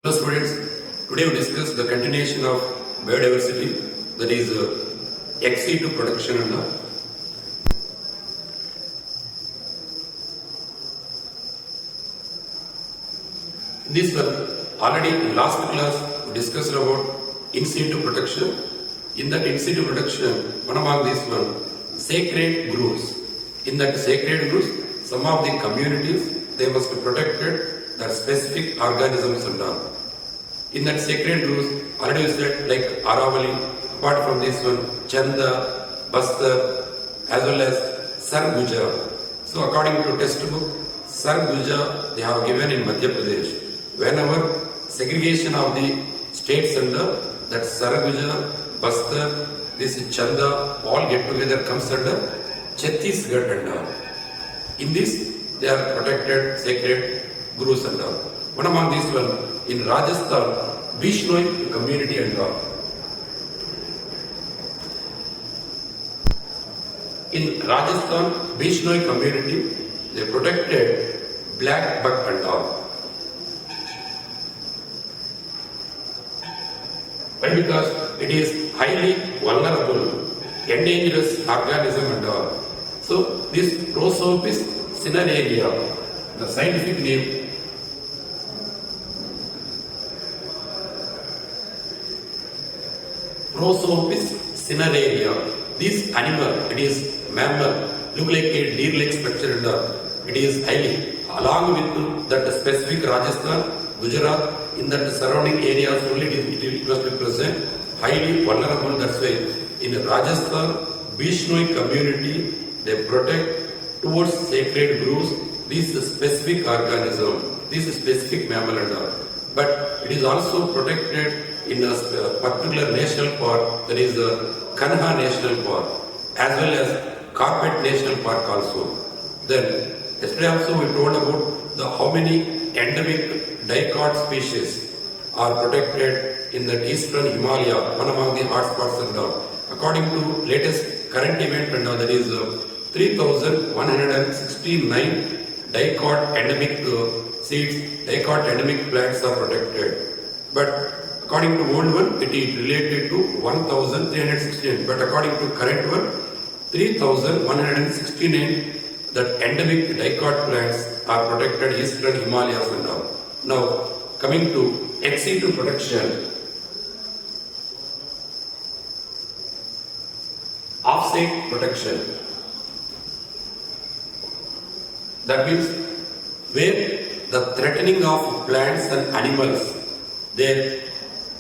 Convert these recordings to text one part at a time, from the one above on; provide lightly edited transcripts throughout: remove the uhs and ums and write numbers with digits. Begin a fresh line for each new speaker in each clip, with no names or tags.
Hello students, today we discuss the continuation of biodiversity, that is ex-situ protection and in this one, already in last class we discussed about in-situ protection. In that in-situ protection, one among these one, sacred groves. In that sacred groves, some of the communities, they must be protected, their specific organisms and all. In that sacred groves, already we said like Aravali, apart from this one, Chanda, Bastar, as well as Sarguja. So according to textbook, Sarguja they have given in Madhya Pradesh. Whenever segregation of the states under that Sarguja, Bastar, this Chanda, all get together comes under Chhattisgarh and all. In this, they are protected sacred groves and all. One among these one, in Rajasthan, Bishnoi community and all. In Rajasthan, Bishnoi community, they protected black buck and all. Why? Because it is highly vulnerable, endangered organism and all. So this Prosopis cineraria, the scientific name, Prosopis cineraria. This animal, it is mammal, look like a deer-like structure and it is highly, along with that specific Rajasthan, Gujarat, in that surrounding areas only it must be present, highly vulnerable. That's why in Rajasthan, Bishnoi community, they protect towards sacred groves this specific organism, this specific mammal and all. But it is also protected in a particular national park, that is Kanha National Park, as well as Carpet National Park also. Then yesterday also we told about the how many endemic dicot species are protected in the eastern Himalaya, one among the hotspots and all. According to latest current event and all, that is 3,169 dicot endemic seeds, dicot endemic plants are protected. But according to old one, it is related to 1,369. But according to current one, 3,169 that endemic dicot plants are protected eastern Himalayas and all. Now coming to ex-situ protection, off-site protection. That means where the threatening of plants and animals, there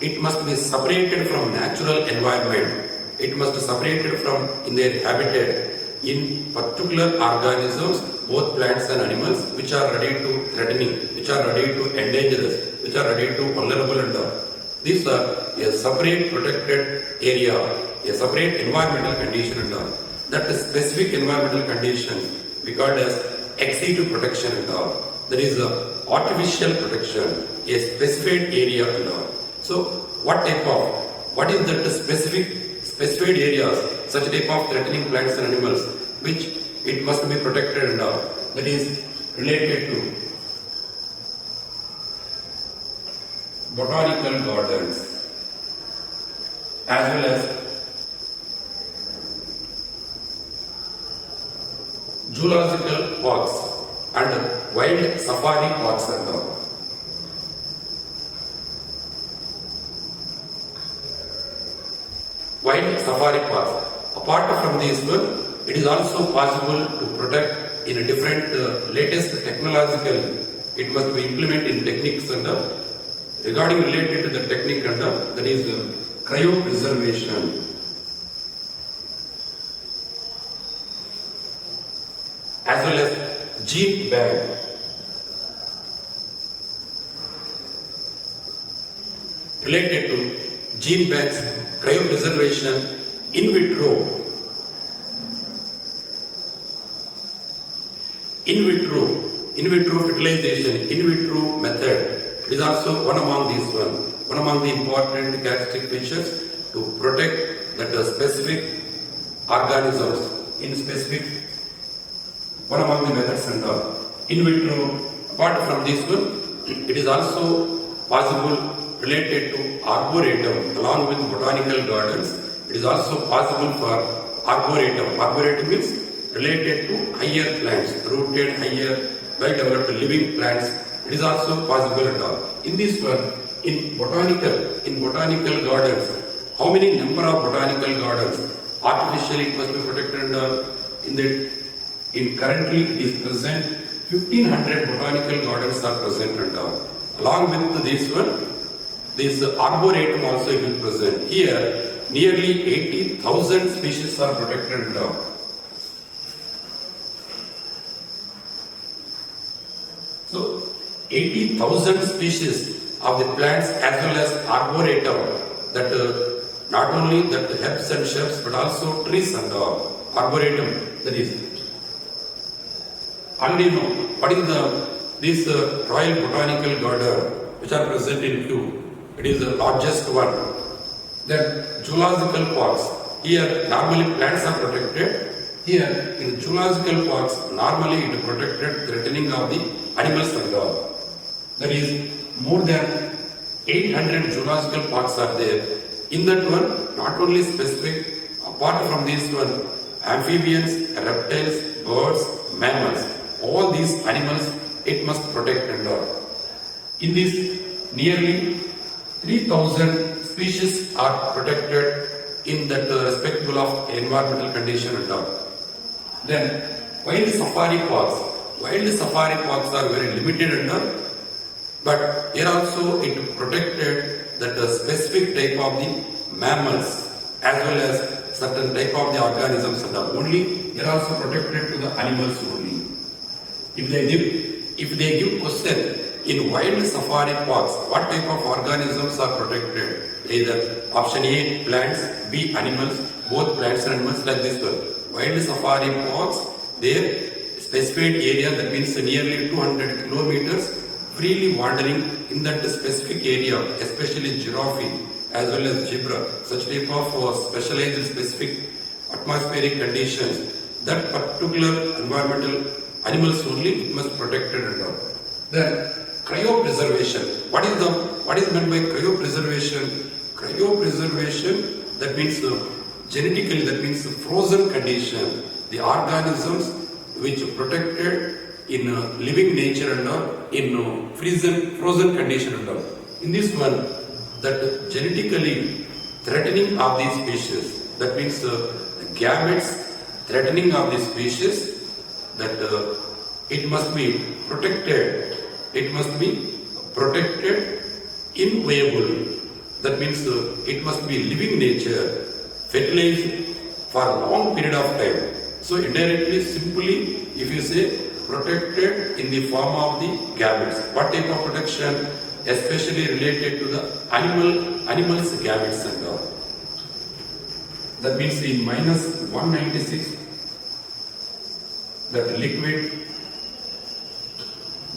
it must be separated from natural environment. It must be separated from in their habitat in particular organisms, both plants and animals, which are ready to threatening, which are ready to endanger us, which are ready to vulnerable and all. These are a separate protected area, a separate environmental condition and all. That is specific environmental condition we call as ex-situ protection and all. There is a artificial protection, a specified area and all. So what is that specified areas, such type of threatening plants and animals, which it must be protected and all. That is related to botanical gardens, as well as zoological parks and wild safari parks and all. Wild safari parks. Apart from this one, it is also possible to protect in a different latest technological. It must be implemented in techniques and regarding related to the technique and that is cryopreservation. As well as gene bank. Related to gene banks, cryopreservation, in vitro fertilization, in vitro method is also one among these one among the important characteristic features to protect that specific organisms in specific one among the methods and all. In vitro, apart from this one, it is also possible related to arboretum along with botanical gardens. It is also possible for arboretum. Arboretum is related to higher plants, rooted, higher, well-developed living plants. It is also possible at all. In this one, in botanical gardens, how many number of botanical gardens? Artificially it must be protected in currently it is present 1500 botanical gardens are present and all. Along with this one, this arboretum also it will present. Here nearly 80,000 species are protected and all. So 80,000 species of the plants as well as arboretum, that not only that herbs and shrubs but also trees and all. Arboretum, that is. Already know what is this Royal Botanical Garden which are present in Kew. It is the largest one. Then zoological parks. Here normally plants are protected. Here in zoological parks normally it is protected threatening of the animals and all. That is more than 800 zoological parks are there. In that one, not only specific, apart from this one, amphibians, reptiles, birds, mammals, all these animals it must protect and all. In this, nearly 3,000 species are protected in that respectable of environmental condition and all. Then, wild safari parks. Wild safari parks are very limited and all, but here also it protected that the specific type of the mammals as well as certain type of the organisms and all. Only they are also protected to the animals only. If they give question in wild safari parks, what type of organisms are protected? Either option A plants, B animals, both plants and animals, like this one. Wild safari parks, their specified area, that means nearly 200 kilometers, freely wandering in that specific area, especially giraffe as well as zebra, such type of specialized specific atmospheric conditions, that particular environmental animals only it must protected and all. Then cryopreservation. What is meant by cryopreservation? Cryopreservation, that means genetically, that means frozen condition. The organisms which are protected in living nature and all, in frozen condition and all. In this one, that genetically threatening of these species, that means the gametes threatening of these species, that it must be protected. It must be protected inviable. That means it must be living nature, fertilized for a long period of time. So indirectly, simply, if you say protected in the form of the gametes. What type of protection? Especially related to the animals gametes and all. That means in -196, that liquid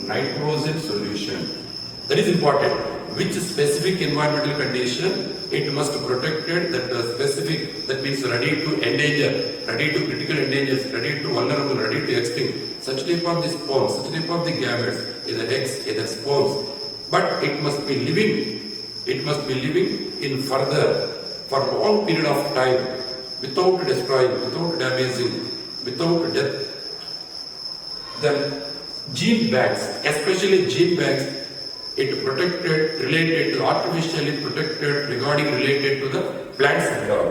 nitrogen solution. That is important. Which specific environmental condition it must be protected, that specific, that means ready to endanger, ready to critical endanger, ready to vulnerable, ready to extinct. Such type of the spawns, such type of the gametes, either eggs, either spawns. But it must be living in further, for a long period of time, without destroying, without damaging, without death. Then gene banks, especially gene banks, it protected, related to, artificially protected regarding related to the plants and all.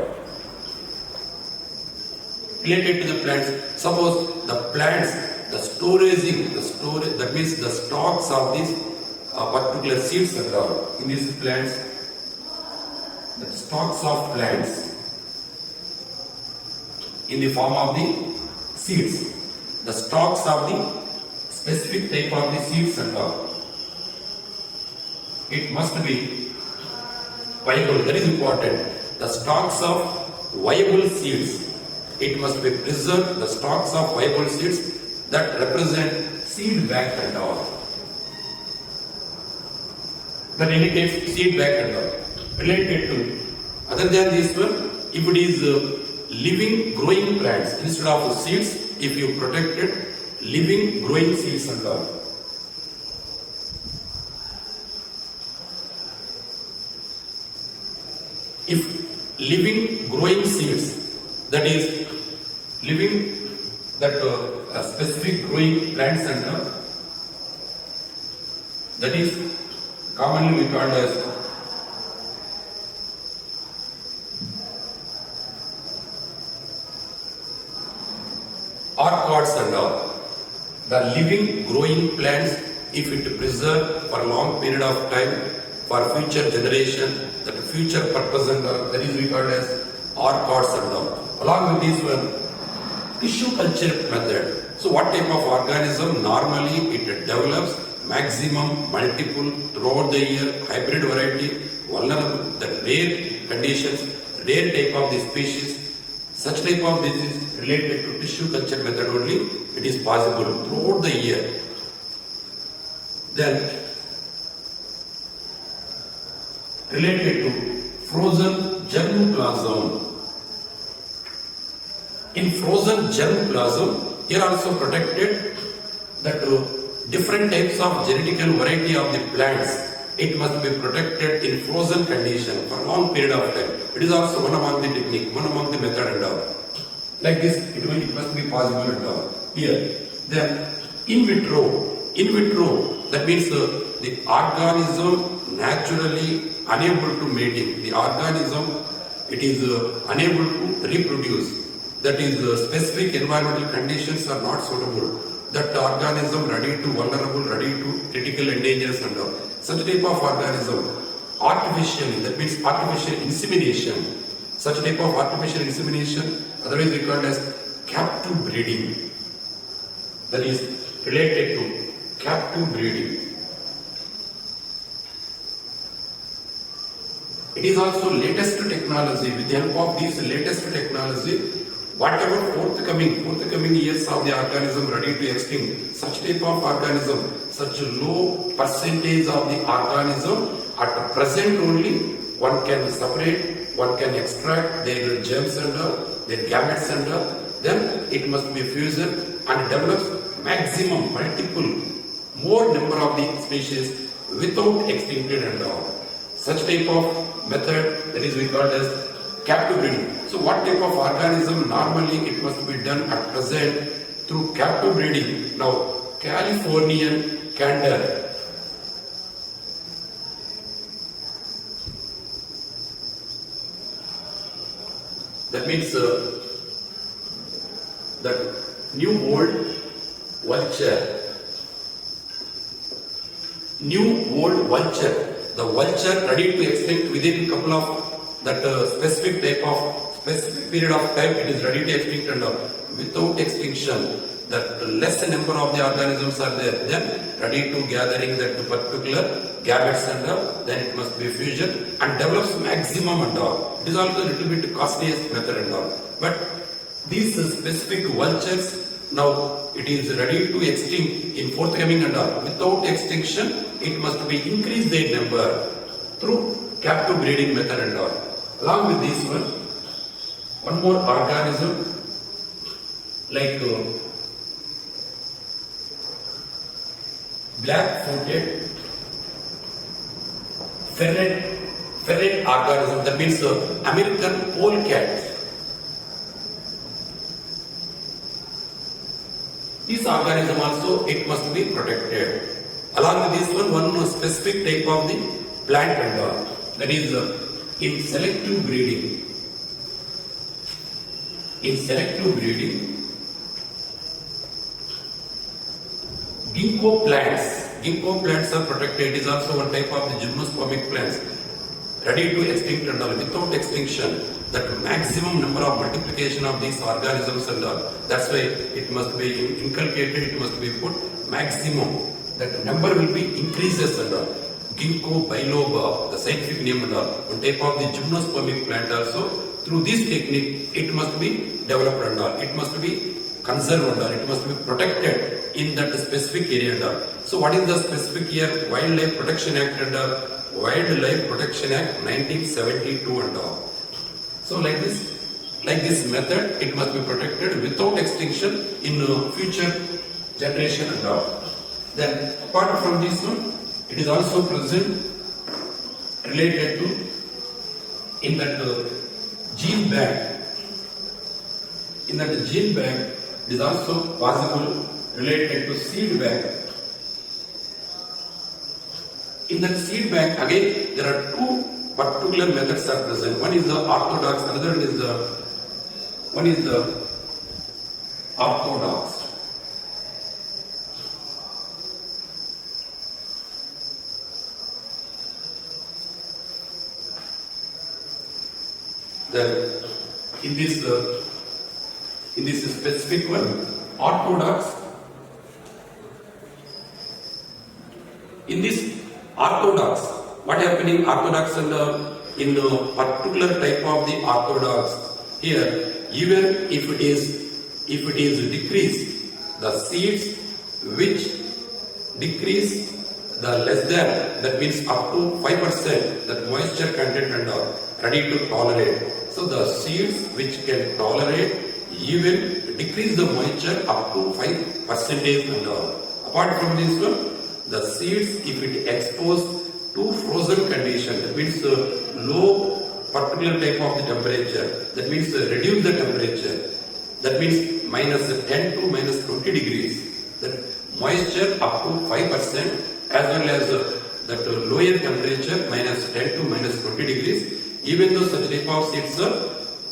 Related to the plants, suppose the plants, the storage, that means the stocks of these particular seeds and all. In these plants, the stocks of plants in the form of the seeds, the stocks of the specific type of the seeds and all. It must be viable, that is important. The stocks of viable seeds, it must be preserved, the stocks of viable seeds that represent seed bank and all. That indicates seed bank and all. Related to, other than this one, if it is living growing plants, instead of seeds, if you protected living growing seeds and all. if living growing seeds, that is living that specific growing plants and that is commonly we called as orchids and all. The living growing plants, if it preserved for a long period of time for future generation, that future purpose and all, that is we called as orchids and all. Along with this one, tissue culture method. So what type of organism? Normally it develops maximum multiple throughout the year, hybrid variety, vulnerable, the rare conditions, rare type of the species. Such type of disease related to tissue culture method only, it is possible throughout the year. Then related to frozen germplasm. In frozen germplasm, here also protected that different types of genetical variety of the plants. It must be protected in frozen condition for a long period of time. It is also one among the technique, one among the method and all. Like this, it must be possible and all. Here, then in vitro, that means the organism naturally unable to mating. The organism, it is unable to reproduce. That is, specific environmental conditions are not suitable. That organism ready to vulnerable, ready to critical endangered and all. Such type of organism, artificially, that means artificial insemination. Such type of artificial insemination, otherwise recorded as captive breeding. That is related to captive breeding. It is also latest technology. With the help of this latest technology, whatever forthcoming years of the organism ready to extinct, such type of organism, such low percentage of the organism, at present only one can separate, one can extract their germs and their gametes and then it must be fused and develops maximum, multiple, more number of the species without extincted and all. Such type of method, that is we call as captive breeding. So what type of organism? Normally it must be done at present through captive breeding. Now Californian candor, that means that new old vulture, the vulture ready to extinct within a couple of that specific period of time, it is ready to extinct and without extinction, that less number of the organisms are there, then ready to gathering that particular gametes and then it must be fusion and develops maximum and all. It is also a little bit costliest method and all. But these specific vultures, now it is ready to extinct in forthcoming and all. Without extinction, it must be increase their number through captive breeding method and all. Along with this one more organism like black-footed ferret organism, that means American polecat. This organism also, it must be protected. Along with this one specific type of the plant and all, that is in selective breeding. Ginkgo plants are protected. It is also one type of the gymnospermic plants ready to extinct and all. Without extinction, that maximum number of multiplication of these organisms and all. That's why it must be inculcated, it must be put maximum. That number will be increases and all. Ginkgo biloba, the scientific name and all. One type of the gymnospermic plant also. Through this technique, it must be developed and all. It must be conserved and all. It must be protected in that specific area and all. So what is the specific year? Wildlife Protection Act and all. Wildlife Protection Act 1972 and all. So like this method, it must be protected without extinction in future generation and all. Then apart from this one, it is also present related to in that gene bank. In that gene bank, it is also possible related to seed bank. In that seed bank, again, there are two particular methods are present. One is the orthodox, another one is the orthodox. Then in this specific one, orthodox. In this orthodox, what happening? Orthodox and in a particular type of the orthodox here, even if it is decreased, the seeds which decrease the less than, that means up to 5% that moisture content and are ready to tolerate. So the seeds which can tolerate even decrease the moisture up to 5% and all. Apart from this one, the seeds if it exposed to frozen condition, that means low particular type of the temperature, that means reduce the temperature, that means minus 10 to minus 20 degrees, that moisture up to 5% as well as that lower temperature minus 10 to minus 20 degrees, even though such type of seeds are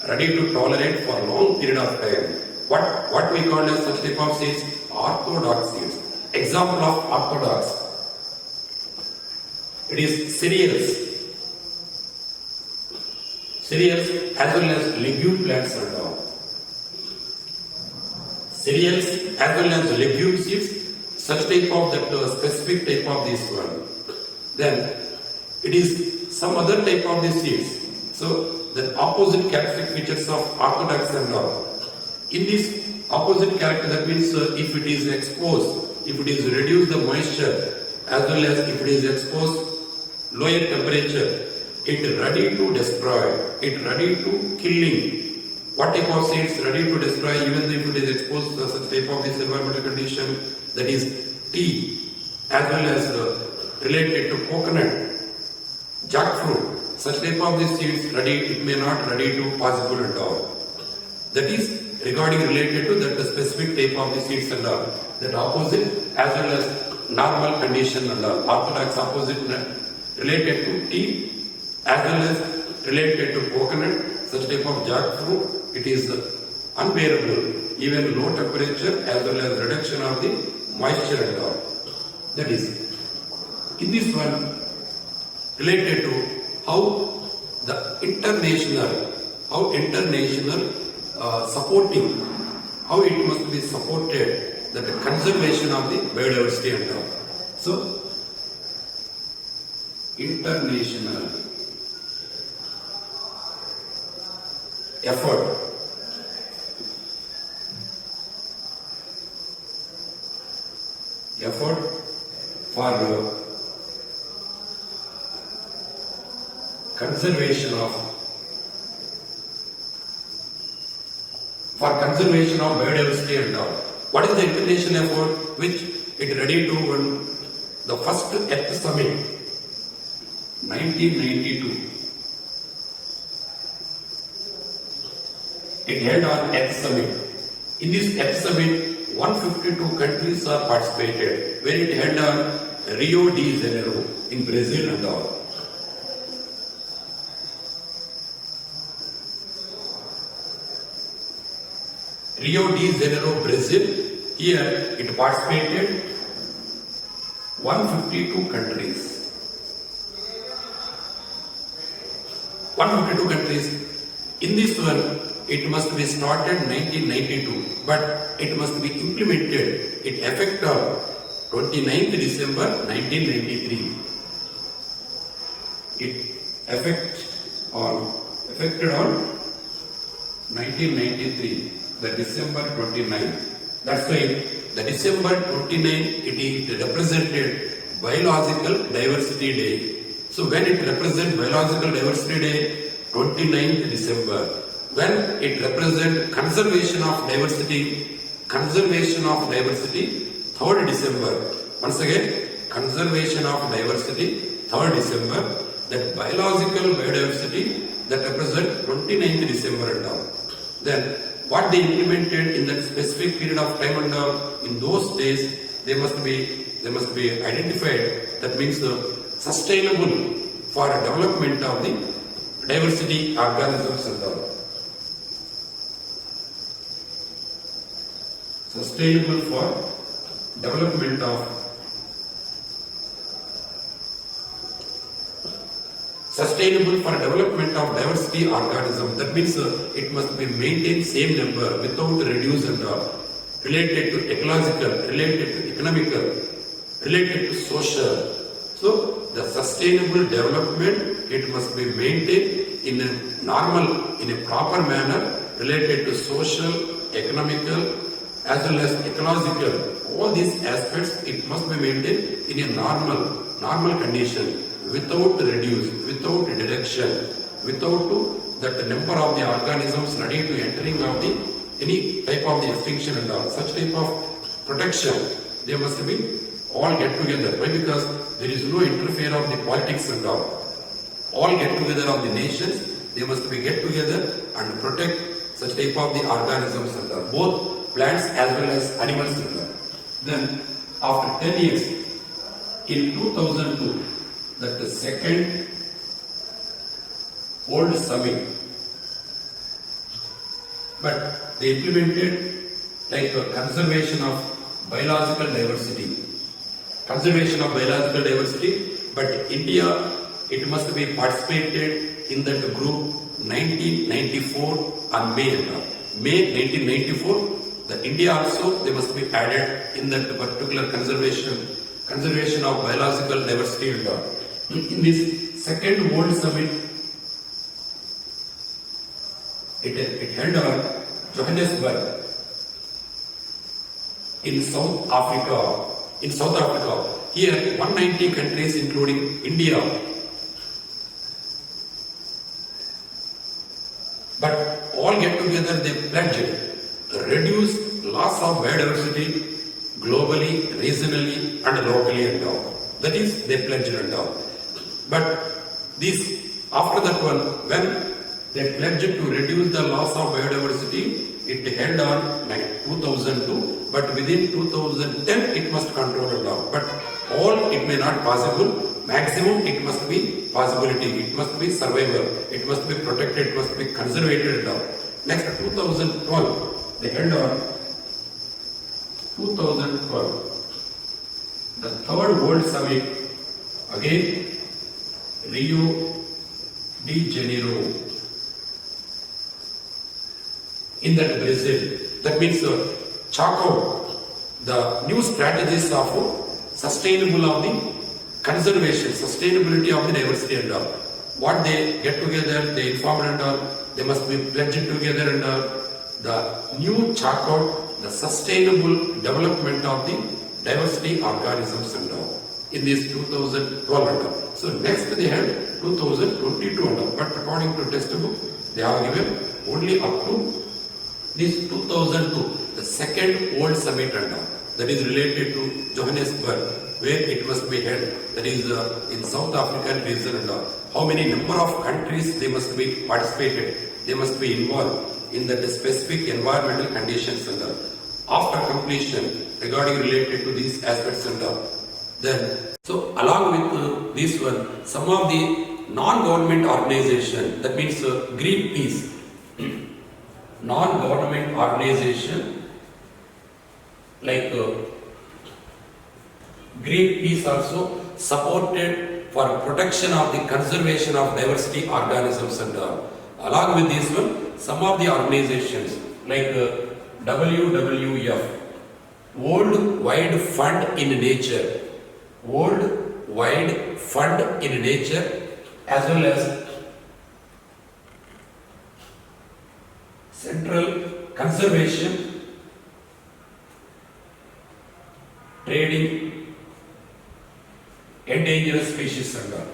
ready to tolerate for a long period of time. What we call as such type of seeds? Orthodox seeds. Example of orthodox. It is cereals. Cereals as well as legume plants and all. Cereals as well as legume seeds, such type of that specific type of this one. Then it is some other type of the seeds. So the opposite characteristic features of orthodox and all. In this opposite character, that means if it is exposed, if it is reduced the moisture, as well as if it is exposed lower temperature, it ready to destroy, it ready to killing. What type of seeds ready to destroy even if it is exposed to such type of this environmental condition, that is tea, as well as related to coconut, jackfruit, such type of these seeds ready, it may not ready to possible at all. That is regarding related to that specific type of the seeds and all. That opposite as well as normal condition and all. Orthodox opposite related to tea as well as related to coconut, such type of jackfruit, it is unbearable, even low temperature as well as reduction of the moisture and all. That is, in this one, related to how international supporting, how it must be supported, that the conservation of the biodiversity and all. So, international effort for conservation of biodiversity and all. What is the international effort which it ready to run the first Earth Summit 1992. It held on Earth Summit. In this Earth Summit, 152 countries are participated, where it held on Rio de Janeiro in Brazil and all. Rio de Janeiro, Brazil, here it participated 152 countries. 152 countries. In this one, it must be started 1992, but it must be implemented. It effect on 29th December 1993. It affected on 1993, the December 29th. That's why the December 29th, it represented Biological Diversity Day. So when it represents Biological Diversity Day, 29th December, when it represents conservation of diversity, 3rd December. Once again, conservation of diversity, 3rd December, that biological biodiversity, that represent 29th December and all. Then what they implemented in that specific period of time and all, in those days, they must be identified. That means sustainable for development of the diversity organisms and all. Sustainable for development of diversity organism. That means it must be maintained same number without reduce and all. Related to ecological, related to economical, related to social. So the sustainable development, it must be maintained in a normal, in a proper manner, related to social, economical, as well as ecological. All these aspects, it must be maintained in a normal condition, without reduce, without reduction, without that number of the organisms ready to entering of the any type of the extinction and all. Such type of protection, they must be all get together. Why? Because there is no interfere of the politics and all. All get together of the nations, they must be get together and protect such type of the organisms and all. Both plants as well as animals and all. Then after 10 years, in 2002, that the second World Summit, but they implemented like a conservation of biological diversity. But India, it must be participated in that group 1994 on May 1994. The India also, they must be added in that particular conservation of biological diversity and all. In this second World Summit, it held on Johannesburg in South Africa. Here 190 countries including India, but all get together, they pledged reduce loss of biodiversity globally, regionally and locally and all. That is, they pledged and all. But this, after that one, when they pledged to reduce the loss of biodiversity, it held on 2002, but within 2010 it must control and all. But all it may not possible. Maximum it must be possibility. It must be survival. It must be protected. It must be conserved and all. Next 2012, they held on 2012. The third World Summit, again Rio de Janeiro, in that Brazil. That means chalk out the new strategies of sustainable of the conservation, sustainability of the diversity and all. What they get together, they inform and all, they must be pledged together and all. The new chalk out the sustainable development of the diversity organisms and all in this 2012 and all. So next they had 2022 and all. But according to textbook, they have given only up to this 2002, the second World Summit and all. That is related to Johannesburg, where it must be held. That is in South African region and all. How many number of countries they must be participated? They must be involved in the specific environmental conditions and all. After completion, regarding related to these aspects and all. Then, so along with this one, some of the non-government organization, that means Greenpeace, non-government organization like Greenpeace also supported for protection of the conservation of diversity organisms and all. Along with this one, some of the organizations like WWF, World Wide Fund in Nature, World Wide Fund in Nature, as well as Central Conservation Trading Endangered Species and all.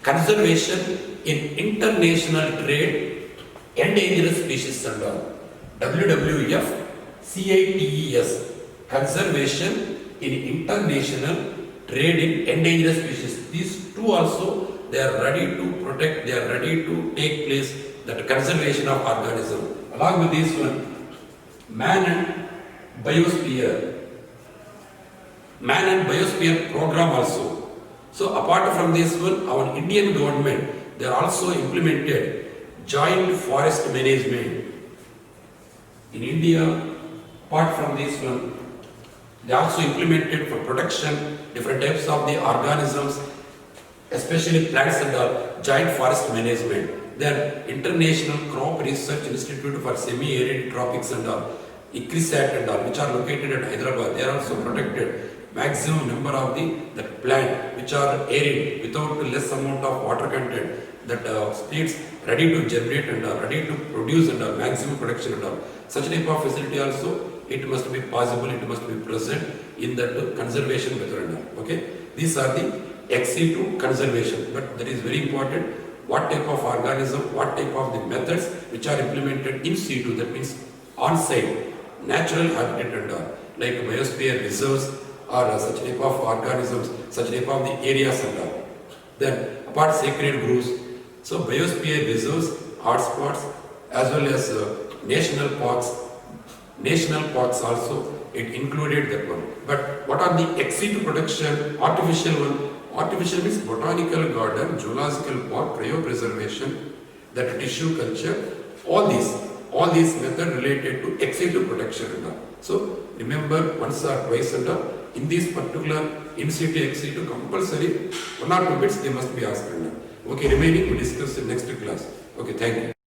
Conservation in International Trade Endangered Species and all. WWF CITES, Conservation in International Trade in Endangered Species. These two also they are ready to protect, they are ready to take place that conservation of organism. Along with this one, man and biosphere program also. So apart from this one, our Indian government, they are also implemented joint forest management. In India, apart from this one, they also implemented for protection different types of the organisms, especially plants and all, joint forest management. Then International Crop Research Institute for Semi-Arid Tropics and all, ICRISAT and all, which are located at Hyderabad, they are also protected maximum number of the plant which are arid without less amount of water content, that speeds ready to generate and ready to produce and maximum production and all. Such type of facility also, it must be possible, it must be present in that conservation method and all. Okay, these are the ex situ conservation, but that is very important. What type of organism, what type of the methods which are implemented in situ, that means on site, natural habitat and all, like biosphere reserves or such type of organisms, such type of the areas and all. Then apart sacred groves, so biosphere reserves, hotspots, as well as national parks also, it included that one. But what are the ex situ production, artificial one? Artificial means botanical garden, zoological park, cryopreservation, that tissue culture, all these methods related to ex situ production and all. So remember once or twice and all, in this particular in situ ex situ compulsory 1 or 2 bits they must be asked and all. Okay, remaining we discuss in next class. Okay, thank you.